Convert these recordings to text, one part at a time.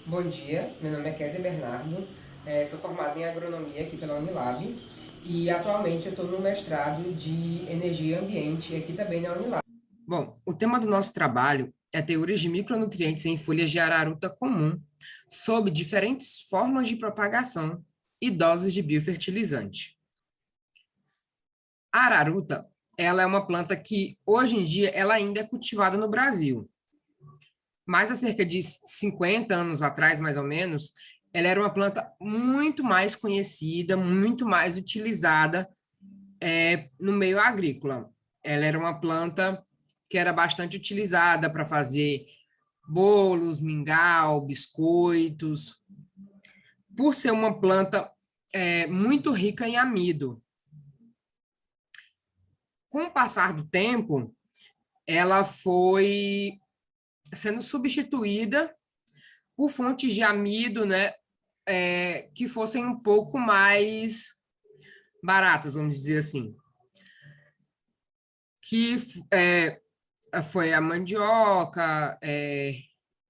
Bom dia, meu nome é Kézia Bernardo, sou formado em agronomia aqui pela Unilab e atualmente eu estou no mestrado de energia e ambiente aqui também na Unilab. Bom, o tema do nosso trabalho é teorias de micronutrientes em folhas de araruta comum, sob diferentes formas de propagação e doses de biofertilizante. A araruta, ela é uma planta que hoje em dia ela ainda é cultivada no Brasil. Mas há cerca de 50 anos atrás, mais ou menos, ela era uma planta muito mais conhecida, muito mais utilizada no meio agrícola. Ela era uma planta que era bastante utilizada para fazer bolos, mingau, biscoitos, por ser uma planta muito rica em amido. Com o passar do tempo, ela foi sendo substituída por fontes de amido, né, que fossem um pouco mais baratas, vamos dizer assim. Que foi a mandioca,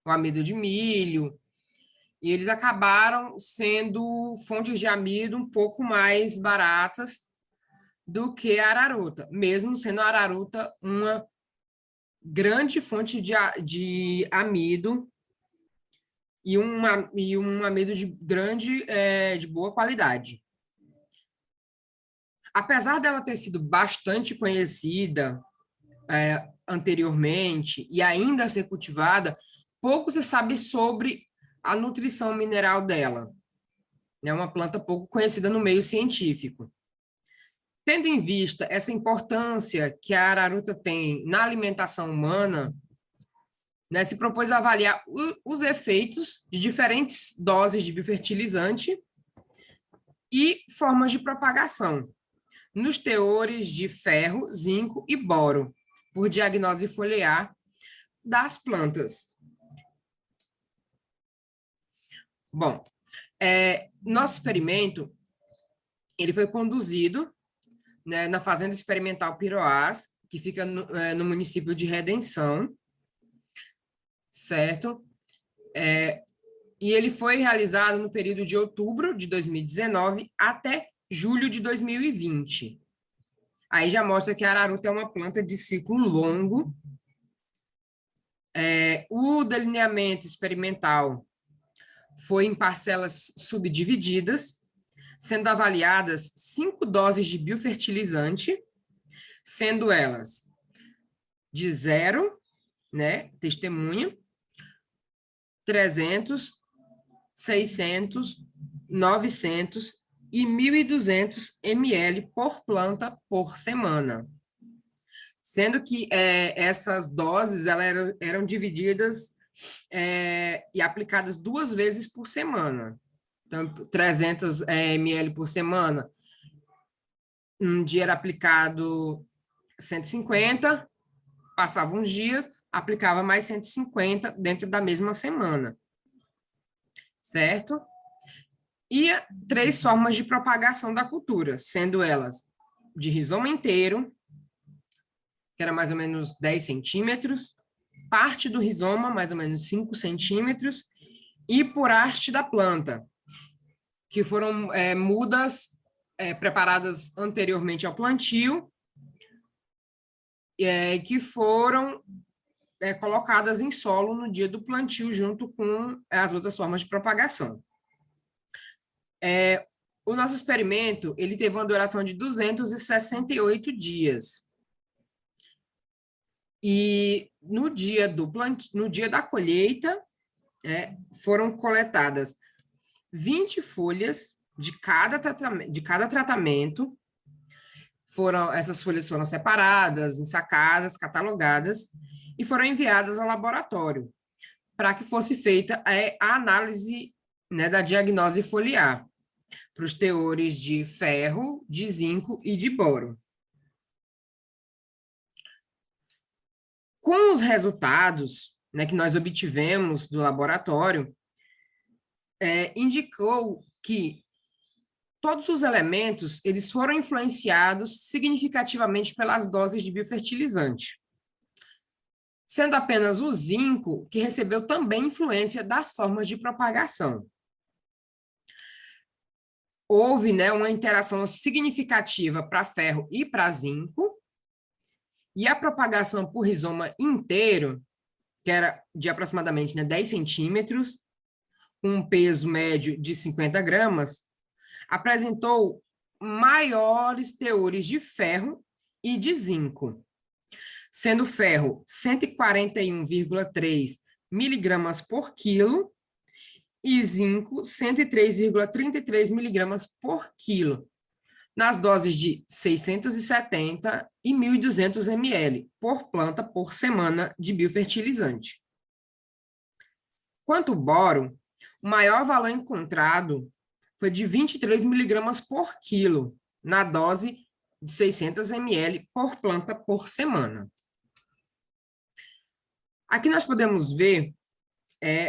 o amido de milho, e eles acabaram sendo fontes de amido um pouco mais baratas do que a araruta, mesmo sendo a araruta uma grande fonte de amido e um amido de boa qualidade. Apesar dela ter sido bastante conhecida anteriormente e ainda ser cultivada, pouco se sabe sobre a nutrição mineral dela. É uma planta pouco conhecida no meio científico. Tendo em vista essa importância que a araruta tem na alimentação humana, né, se propôs a avaliar os efeitos de diferentes doses de biofertilizante e formas de propagação, nos teores de ferro, zinco e boro, por diagnose foliar das plantas. Bom, nosso experimento ele foi conduzido, né, na Fazenda Experimental Piroás, que fica no município de Redenção, certo? E ele foi realizado no período de outubro de 2019 até julho de 2020. Aí já mostra que a araruta é uma planta de ciclo longo. O delineamento experimental foi em parcelas subdivididas, sendo avaliadas 5 doses de biofertilizante, sendo elas de 0, né, testemunha, 300, 600, 900 e 1.200 ml por planta por semana. Sendo que essas doses eram divididas e aplicadas 2 vezes por semana. Então, 300 ml por semana. Um dia era aplicado 150, passava uns dias, aplicava mais 150 dentro da mesma semana, certo? E 3 formas de propagação da cultura, sendo elas de rizoma inteiro, que era mais ou menos 10 centímetros, parte do rizoma, mais ou menos 5 centímetros, e por haste da planta, que foram mudas preparadas anteriormente ao plantio, que foram colocadas em solo no dia do plantio, junto com as outras formas de propagação. O nosso experimento ele teve uma duração de 268 dias. E no dia da colheita, foram coletadas 20 folhas de cada tratamento. Essas folhas foram separadas, ensacadas, catalogadas e foram enviadas ao laboratório para que fosse feita a análise, né, da diagnose foliar para os teores de ferro, de zinco e de boro. Com os resultados, né, que nós obtivemos do laboratório, indicou que todos os elementos eles foram influenciados significativamente pelas doses de biofertilizante. sendo apenas o zinco que recebeu também influência das formas de propagação. Houve, né, uma interação significativa para ferro e para zinco, e a propagação por rizoma inteiro, que era de aproximadamente, né, 10 centímetros, com um peso médio de 50 gramas, apresentou maiores teores de ferro e de zinco, sendo ferro 141,3 miligramas por quilo e zinco 103,33 miligramas por quilo, nas doses de 670 e 1.200 ml por planta por semana de biofertilizante. Quanto ao boro, o maior valor encontrado foi de 23 miligramas por quilo, na dose de 600 ml por planta por semana. Aqui nós podemos ver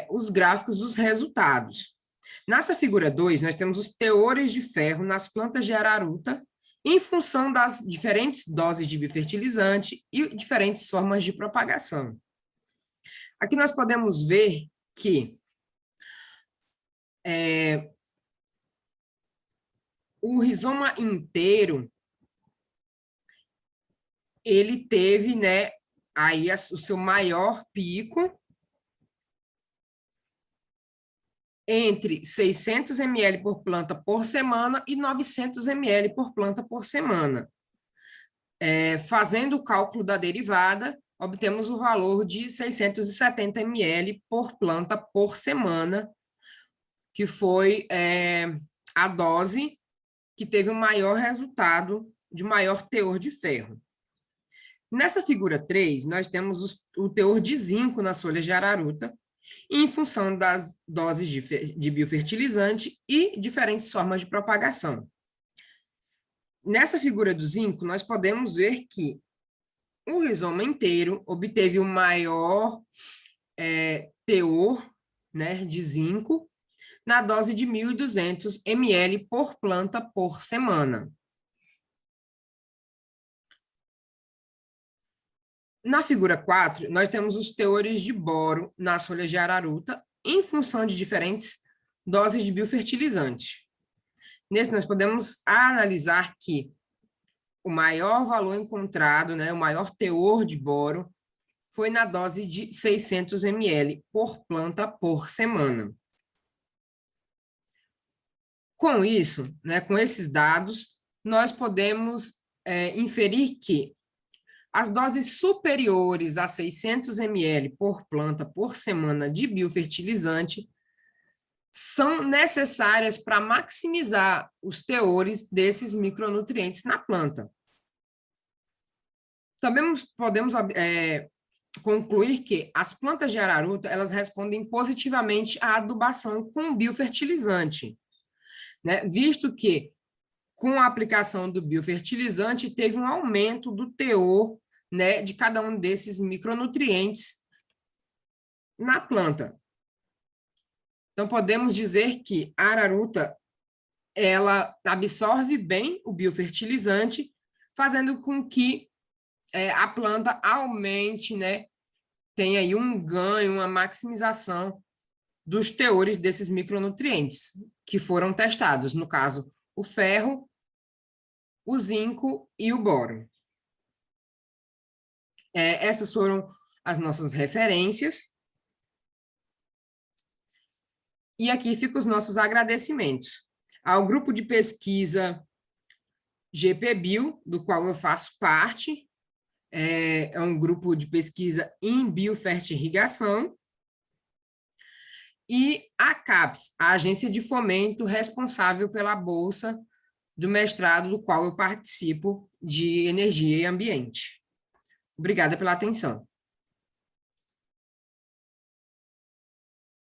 os gráficos dos resultados. Nessa figura 2, nós temos os teores de ferro nas plantas de araruta em função das diferentes doses de biofertilizante e diferentes formas de propagação. Aqui nós podemos ver que o rizoma inteiro, ele teve, né, aí o seu maior pico entre 600 ml por planta por semana e 900 ml por planta por semana. Fazendo o cálculo da derivada, obtemos o valor de 670 ml por planta por semana, que foi a dose que teve o maior resultado de maior teor de ferro. Nessa figura 3, nós temos o teor de zinco nas folhas de araruta, em função das doses de biofertilizante e diferentes formas de propagação. Nessa figura do zinco, nós podemos ver que o rizoma inteiro obteve o maior teor, né, de zinco na dose de 1.200 ml por planta por semana. Na figura 4, nós temos os teores de boro nas folhas de araruta em função de diferentes doses de biofertilizante. Nesse, nós podemos analisar que o maior valor encontrado, né, o maior teor de boro, foi na dose de 600 ml por planta por semana. Com isso, né, com esses dados, nós podemos inferir que as doses superiores a 600 ml por planta por semana de biofertilizante são necessárias para maximizar os teores desses micronutrientes na planta. Também podemos concluir que as plantas de araruta, elas respondem positivamente à adubação com biofertilizante, né? Visto que, com a aplicação do biofertilizante, teve um aumento do teor, né, de cada um desses micronutrientes na planta. Então, podemos dizer que a araruta, ela absorve bem o biofertilizante, fazendo com que a planta aumente, né, tenha aí um ganho, uma maximização dos teores desses micronutrientes que foram testados, no caso, o ferro, o zinco e o boro. Essas foram as nossas referências. E aqui ficam os nossos agradecimentos ao grupo de pesquisa GPBio, do qual eu faço parte. É um grupo de pesquisa em biofertirrigação. E a CAPES, a agência de fomento responsável pela bolsa do mestrado, do qual eu participo, de energia e ambiente. Obrigada pela atenção.